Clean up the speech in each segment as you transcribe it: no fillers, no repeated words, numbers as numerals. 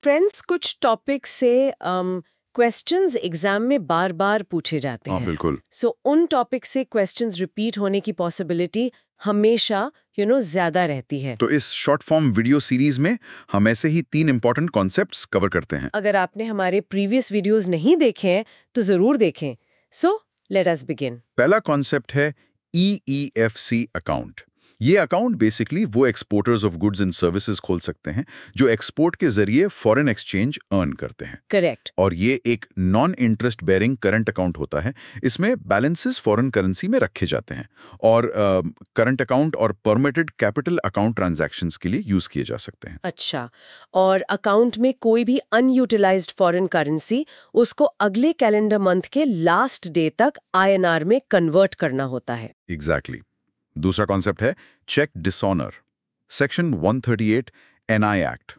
Friends, कुछ topic से questions exam में बार बार पूछे जाते हाँ हैं। बिल्कुल। सो उन टॉपिक से क्वेश्चंस रिपीट होने की पॉसिबिलिटी हमेशा ज्यादा रहती है। तो इस शॉर्ट फॉर्म वीडियो सीरीज में हम ऐसे ही 3 इंपॉर्टेंट कॉन्सेप्ट्स कवर करते हैं। अगर आपने हमारे प्रीवियस वीडियोस नहीं देखे हैं तो जरूर देखें। So let us begin. पहला कॉन्सेप्ट है EEFC अकाउंट। ये अकाउंट बेसिकली वो exporters of goods and services खोल सकते हैं जो एक्सपोर्ट के जरिए फॉरेन एक्सचेंज अर्न करते हैं। करेक्ट। और ये एक non interest bearing current account होता है। इसमें बैलेंसेस फॉरेन करेंसी में रखे जाते हैं और करंट अकाउंट और परमिटेड कैपिटल अकाउंट ट्रांजैक्शंस के लिए यूज किए जा सकते हैं। अच्छा, और अकाउंट में कोई भी अनयूटिलाइज्ड फॉरेन करेंसी उसको अगले कैलेंडर मंथ के लास्ट डे तक INR में कन्वर्ट करना होता है। एग्जैक्टली। दूसरा कॉन्सेप्ट है चेक डिसऑनर। सेक्शन 138 NI एक्ट।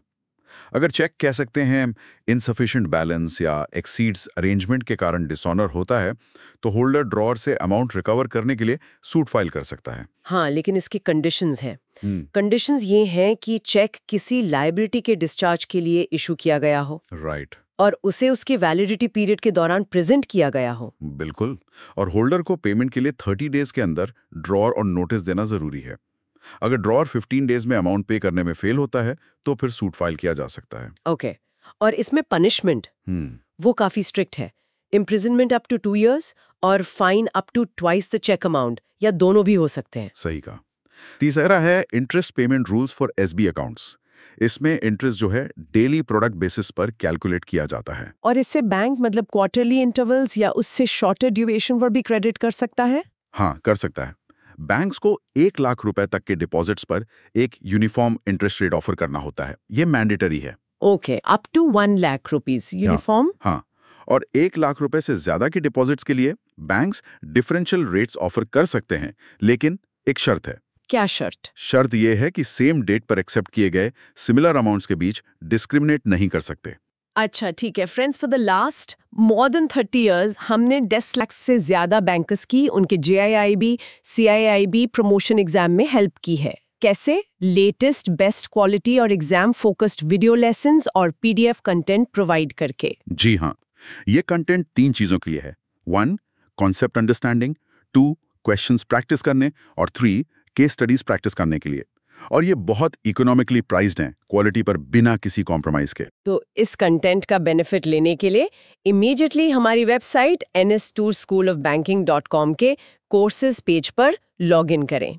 अगर चेक कह सकते हैं इनसफिशिएंट बैलेंस या एक्सीड्स अरेंजमेंट के कारण डिसऑनर होता है तो होल्डर ड्रॉअर से अमाउंट रिकवर करने के लिए सूट फाइल कर सकता है। हाँ, लेकिन इसकी कंडीशंस हैं। कंडीशंस ये हैं कि चेक किसी लायबिलिटी के डिस्चार्ज के लिए इशू किया गया हो राइट। और उसे उसके वैलिडिटी पीरियड के दौरान प्रेजेंट किया गया हो। बिल्कुल। और होल्डर को पेमेंट के लिए 30 डेज के अंदर ड्रॉअर और नोटिस देना जरूरी है। अगर ड्रॉअर 15 डेज में अमाउंट पे करने में फेल होता है तो फिर सूट फाइल किया जा सकता है। ओके। और इसमें पनिशमेंट वो काफी स्ट्रिक्ट है। इम्प्रिजनमेंट अप टू 2 years और fine up to twice the cheque amount, या दोनों भी हो सकते हैं। सही कहा। तीसरा है interest payment rules for SB accounts. इसमें इंटरेस्ट जो है डेली प्रोडक्ट बेसिस पर कैलकुलेट किया जाता है। और इससे बैंक मतलब क्वार्टरली इंटरवल्स या उससे शॉर्टर ड्यूरेशन पर भी क्रेडिट कर सकता है। हाँ, कर सकता है। बैंक्स को 1 लाख रुपए तक के डिपॉजिट्स पर एक यूनिफॉर्म इंटरेस्ट रेट ऑफर करना होता है। ये मैंडेटरी है। Okay, up to 1 lakh rupees uniform. हाँ, और 1 लाख रुपए से ज्यादा के डिपॉजिट्स के लिए बैंक्स डिफरेंशियल रेट्स ऑफर कर सकते हैं, लेकिन एक शर्त है। क्या शर्त? शर्त यह है कि सेम डेट पर एक्सेप्ट किए गए सिमिलर अमाउंट्स के बीच डिस्क्रिमिनेट नहीं कर सकते। अच्छा, ठीक है friends. For the last more than 30 years हमने 10 लाख से ज्यादा बैंकर्स की उनके JIIB, CIIB प्रमोशन एग्जाम में हेल्प की है। कैसे? लेटेस्ट बेस्ट क्वालिटी और एग्जाम फोकस्ड वीडियो लेसन्स और PDF कंटेंट प्रोवाइड करके। जी हाँ, ये कंटेंट 3 चीजों के लिए है। 1 कॉन्सेप्ट अंडरस्टैंडिंग, 2 क्वेश्चंस प्रैक्टिस करने और 3 केस स्टडीज प्रैक्टिस करने के लिए। और ये बहुत इकोनॉमिकली प्राइस्ड हैं, क्वालिटी पर बिना किसी कॉम्प्रोमाइज के। तो इस कंटेंट का बेनिफिट लेने के लिए इमीडिएटली हमारी वेबसाइट NS2schoolofbanking.com के कोर्सेज पेज पर लॉग इन करें।